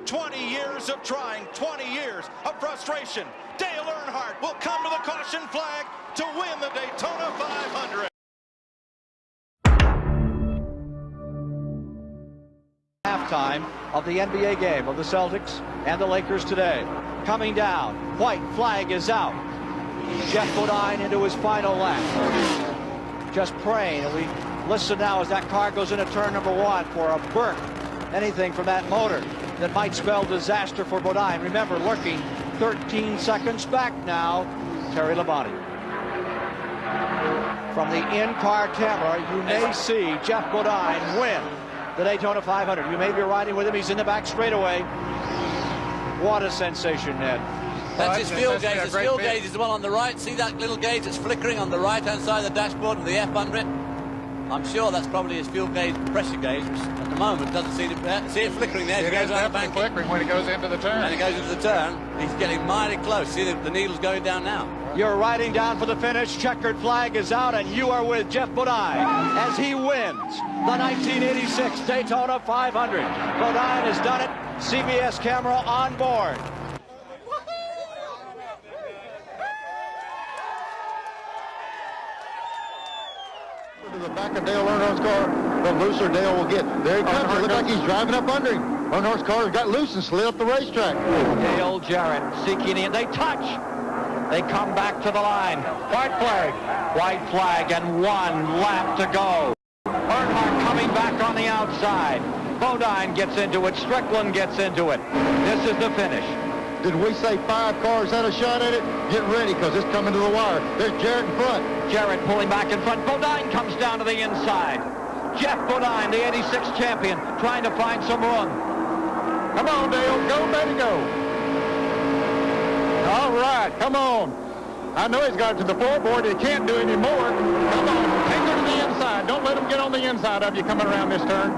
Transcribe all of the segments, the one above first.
20 years of trying, 20 years of frustration. Dale Earnhardt will come to the caution flag to win the Daytona 500. Halftime of the NBA game of the Celtics and the Lakers today. Coming down, white flag is out. Jeff Bodine into his final lap. Just praying, and we listen now as that car goes into turn number 1 for a burn. Anything from that motor that might spell disaster for Bodine. Remember, lurking 13 seconds back now, Terry Labonte. From the in-car camera, you may see Jeff Bodine win the Daytona 500. You may be riding with him. He's in the back straightaway. What a sensation, Ned. That's his fuel gauge. His fuel gauge is the one on the right. See that little gauge that's flickering on the right-hand side of the dashboard with the F under it? I'm sure that's probably his fuel gauge, pressure gauge, which at the moment doesn't see it flickering there. It is definitely flickering when it goes into the turn. And it goes into the turn. He's getting mighty close. See the needle's going down now. You're riding down for the finish. Checkered flag is out, and you are with Jeff Bodine as he wins the 1986 Daytona 500. Bodine has done it. CBS camera on board. To the back of Dale Earnhardt's car, the looser Dale will get. There he comes. It looks like he's driving up under him. Earnhardt's car got loose and slid up the racetrack. Dale Jarrett seeking in. They touch. They come back to the line. White flag. White flag and 1 lap to go. Earnhardt coming back on the outside. Bodine gets into it. Strickland gets into it. This is the finish. Did we say 5 cars had a shot at it? Get ready, because it's coming to the wire. There's Jarrett in front. Jarrett pulling back in front. Bodine comes down to the inside. Jeff Bodine, the 86 champion, trying to find some room. Come on, Dale. Go, baby, go. All right, come on. I know he's got it to the floorboard. He can't do any more. Come on, take her to the inside. Don't let him get on the inside of you coming around this turn.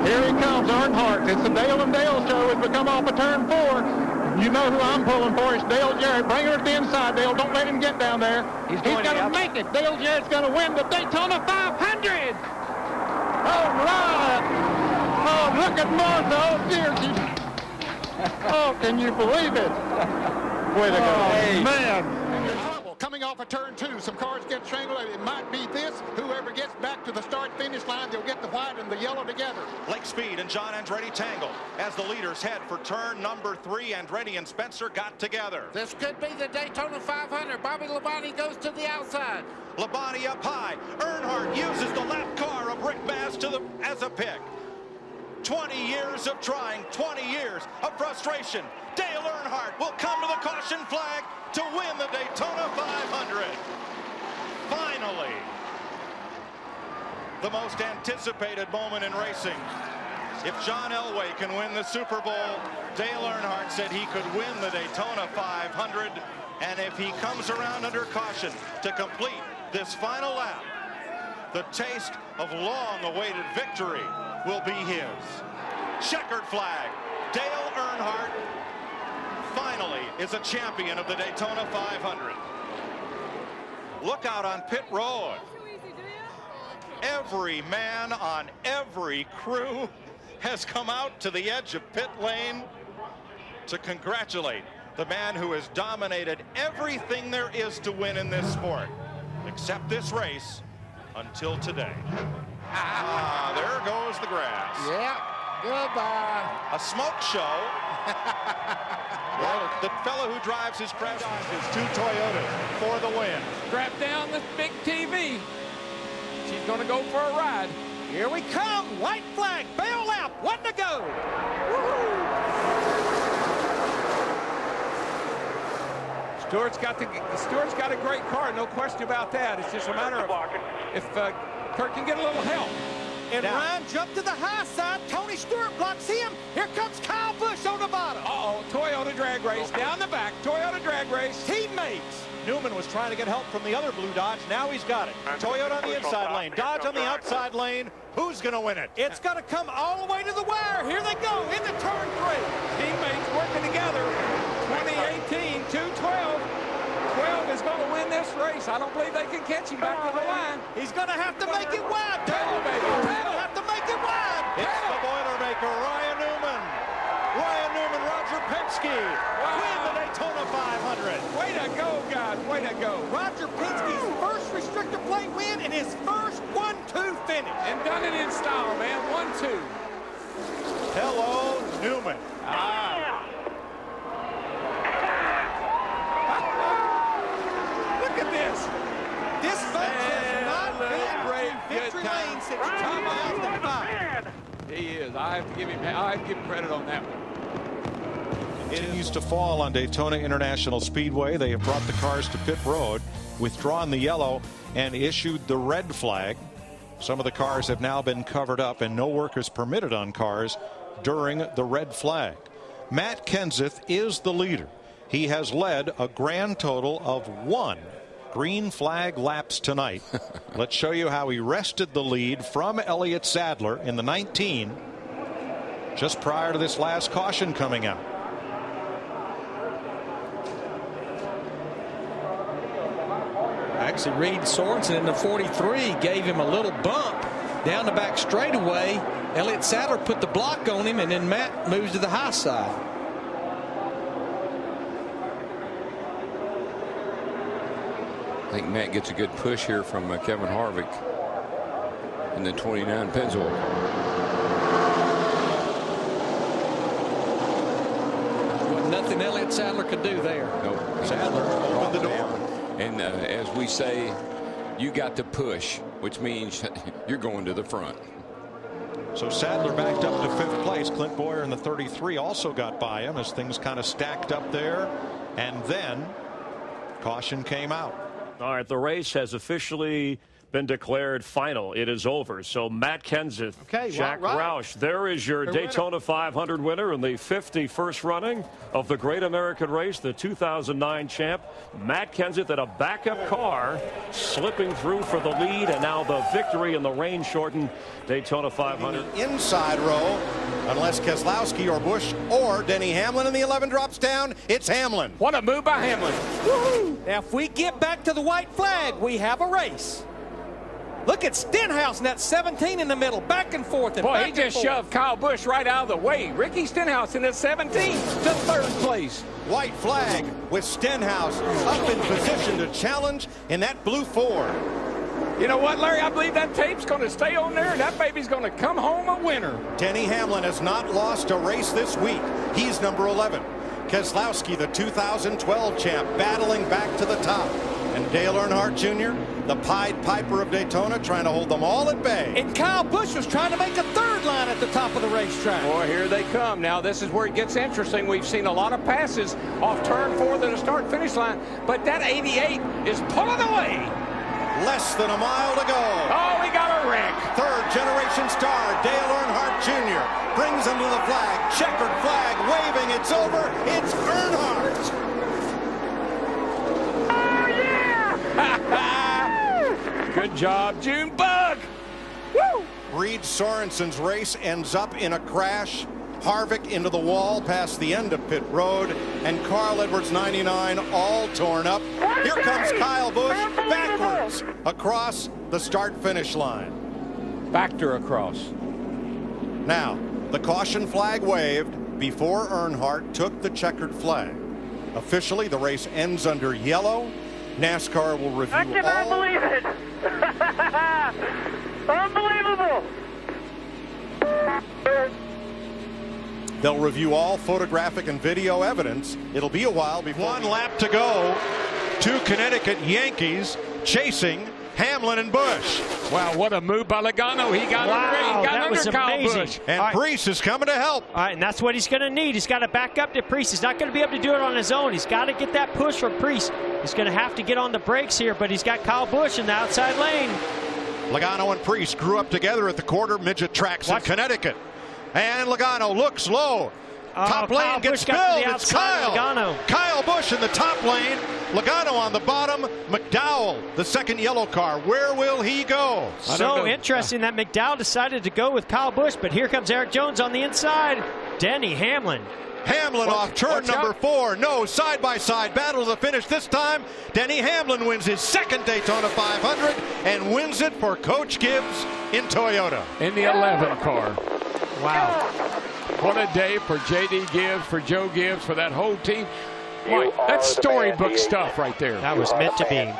Here he comes, Earnhardt. It's the Dale and Dale show as we come off of turn 4. You know who I'm pulling for. It's Dale Jarrett. Bring her to the inside, Dale. Don't let him get down there. He's going to make it. Dale Jarrett's going to win the Daytona 500. All right. Oh, look at Martha. Oh, dear. Oh, can you believe it? Way to go. Hey. Man. Coming off of turn 2, some cars get strangled. It might be this. Whoever gets back to the start-finish line, they'll get the white and the yellow together. Lake Speed and John Andretti tangle as the leaders head for turn number 3. Andretti and Spencer got together. This could be the Daytona 500. Bobby Labonte goes to the outside. Labonte up high. Earnhardt uses the lap car of Rick Mast as a pick. 20 years of trying, 20 years of frustration. Dale Earnhardt will come to the caution flag to win the Daytona 500. Finally, the most anticipated moment in racing. If John Elway can win the Super Bowl, Dale Earnhardt said he could win the Daytona 500. And if he comes around under caution to complete this final lap, the taste of long-awaited victory will be his. Checkered flag. Dale Earnhardt finally is a champion of the Daytona 500. Look out on pit road. Every man on every crew has come out to the edge of pit lane to congratulate the man who has dominated everything there is to win in this sport, except this race until today. There goes the grass. Yeah, goodbye. A smoke show. Well, the fellow who drives his crash his 2 Toyotas for the win. Strap down this big TV. She's going to go for a ride. Here we come. White flag. Bail lap. 1 to go. Stewart's got a great car, no question about that. It's just a matter of if Kurt can get a little help. And Ryan jumped to the high side. Tony Stewart blocks him. Here comes Kyle Busch on the bottom. Uh-oh, Toyota drag race down the back. Toyota drag race. Teammates. Newman was trying to get help from the other blue Dodge. Now he's got it. Toyota on the inside lane. Dodge on the outside lane. Who's going to win it? It's going to come all the way to the wire. Here they go into turn 3. Teammates working together. 2018, 212. 12 is going to win this race. I don't believe they can catch him back to the line. He's going to have to make it wide. Pedal, baby. He'll have to make it wide. It's the Boilermaker, Ryan Penske win the Daytona 500. Way to go, guys. Way to go. Roger Penske's first restrictor plate win and his first 1-2 finish. And done it in style, man. 1-2. Hello, Newman. Look at this. This folks has not been in victory lane since 2005. He is. I have to give him credit on that one. Continues to fall on Daytona International Speedway. They have brought the cars to pit road, withdrawn the yellow, and issued the red flag. Some of the cars have now been covered up, and no work is permitted on cars during the red flag. Matt Kenseth is the leader. He has led a grand total of 1 green flag laps tonight. Let's show you how he wrested the lead from Elliott Sadler in the 19 just prior to this last caution coming out. Actually, Reed Sorensen in the 43 gave him a little bump down the back straightaway. Elliott Sadler put the block on him, and then Matt moves to the high side. I think Matt gets a good push here from Kevin Harvick in the 29 Pennzoil. Well, nothing Elliott Sadler could do there. Nope. Sadler opened the door. And as we say, you got to push, which means you're going to the front. So Sadler backed up to 5th place. Clint Boyer in the 33 also got by him as things kind of stacked up there. And then caution came out. All right, the race has officially been declared final. It is over. So Matt Kenseth, Jack Roush, there is your Daytona 500 winner in the 51st running of the Great American Race, the 2009 champ. Matt Kenseth in a backup car, slipping through for the lead, and now the victory in the rain-shortened Daytona 500. Inside row, unless Keselowski or Busch or Denny Hamlin in the 11 drops down, it's Hamlin. What a move by Hamlin. Woo-hoo. Now, if we get back to the white flag, we have a race. Look at Stenhouse in that 17 in the middle, back and forth. And boy, he just shoved Kyle Busch right out of the way. Ricky Stenhouse in that 17 to 3rd place. White flag with Stenhouse up in position to challenge in that blue Ford. You know what, Larry? I believe that tape's going to stay on there, and that baby's going to come home a winner. Denny Hamlin has not lost a race this week. He's number 11. Keselowski, the 2012 champ, battling back to the top. And Dale Earnhardt Jr., the Pied Piper of Daytona, trying to hold them all at bay. And Kyle Busch was trying to make a 3rd line at the top of the racetrack. Boy, here they come. Now, this is where it gets interesting. We've seen a lot of passes off turn 4 to the start-finish line, but that 88 is pulling away. Less than a mile to go. Oh, we got a wreck. 3rd-generation star Dale Earnhardt Jr. brings him to the flag. Checkered flag waving. It's over. It's Earnhardt. Good job, Junebug. Woo! Reed Sorensen's race ends up in a crash. Harvick into the wall past the end of pit road, and Carl Edwards 99 all torn up. Here comes Kyle Busch backwards across the start-finish line. Backed across. Now, the caution flag waved before Earnhardt took the checkered flag. Officially, the race ends under yellow. NASCAR will review all. I cannot believe it. Unbelievable. They'll review all photographic and video evidence. It'll be a while before. 1 lap to go. 2 Connecticut Yankees chasing Hamlin and Busch. Wow, what a move by Logano. He got under Kyle Busch. And Preece is coming to help. All right, and that's what he's going to need. He's got to back up to Preece. He's not going to be able to do it on his own. He's got to get that push from Preece. He's going to have to get on the brakes here, but he's got Kyle Busch in the outside lane. Logano and Preece grew up together at the quarter midget tracks in Connecticut. And Logano looks low. Top lane gets spilled. It's Kyle. Kyle Busch in the top lane. Logano on the bottom. McDowell, the 2nd yellow car. Where will he go? So interesting that McDowell decided to go with Kyle Busch, but here comes Eric Jones on the inside. Denny Hamlin. Hamlin off turn number 4. No, side-by-side battle to the finish. This time, Denny Hamlin wins his 2nd Daytona 500 and wins it for Coach Gibbs in Toyota. In the 11 car. Wow. What a day for J.D. Gibbs, for Joe Gibbs, for that whole team. Boy, that's storybook stuff right there. That was meant to be.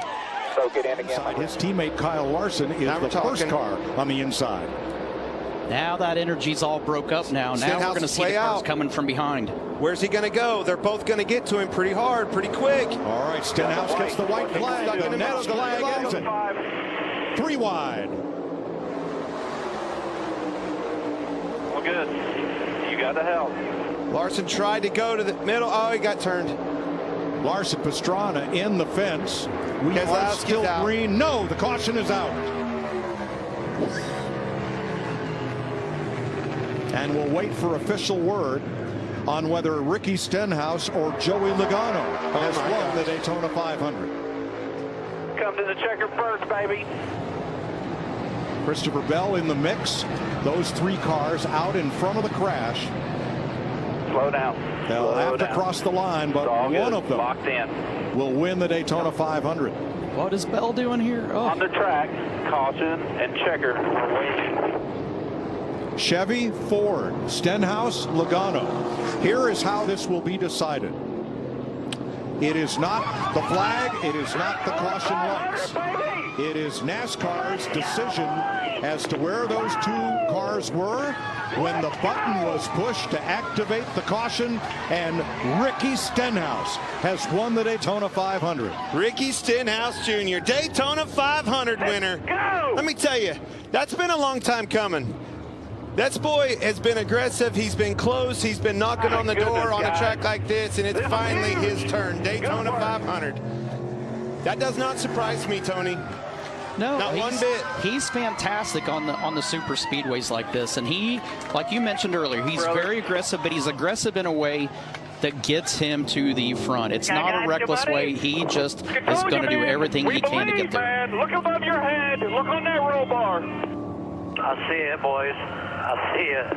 So get in again. His teammate Kyle Larson is the first car on the inside. Now that energy's all broke up now. Now we're going to see the cars coming from behind. Where's he going to go? They're both going to get to him pretty hard, pretty quick. All right, Stenhouse gets the white flag. The next flag ends it. 3 wide. Well, good. You got the help. Larson tried to go to the middle. Oh, he got turned. Larson Pastrana in the fence. We are still green. No, the caution is out. And we'll wait for official word on whether Ricky Stenhouse or Joey Logano has won the Daytona 500. Come to the checker first, baby. Christopher Bell in the mix. Those 3 cars out in front of the crash. Slow down. They'll have to cross the line, but one of them locked in. Will win the Daytona 500. What is Bell doing here? Oh. On the track, caution and checker are waiting. Chevy, Ford, Stenhouse, Logano. Here is how this will be decided. It is not the flag. It is not the caution lights. It is NASCAR's decision as to where those 2 cars were when the button was pushed to activate the caution, and Ricky Stenhouse has won the Daytona 500. Ricky Stenhouse Jr., Daytona 500 winner. Let me tell you, that's been a long time coming. That boy has been aggressive. He's been close. He's been knocking on the door on a track like this, and it's finally his turn. Daytona 500. That does not surprise me, Tony. No, not one bit. He's fantastic on the super speedways like this, and he, like you mentioned earlier, he's very aggressive, but he's aggressive in a way that gets him to the front. It's not a reckless way. He just is going to do everything he can to get there. Man. Look above your head. Look on that roll bar. I see it, boys. I see it.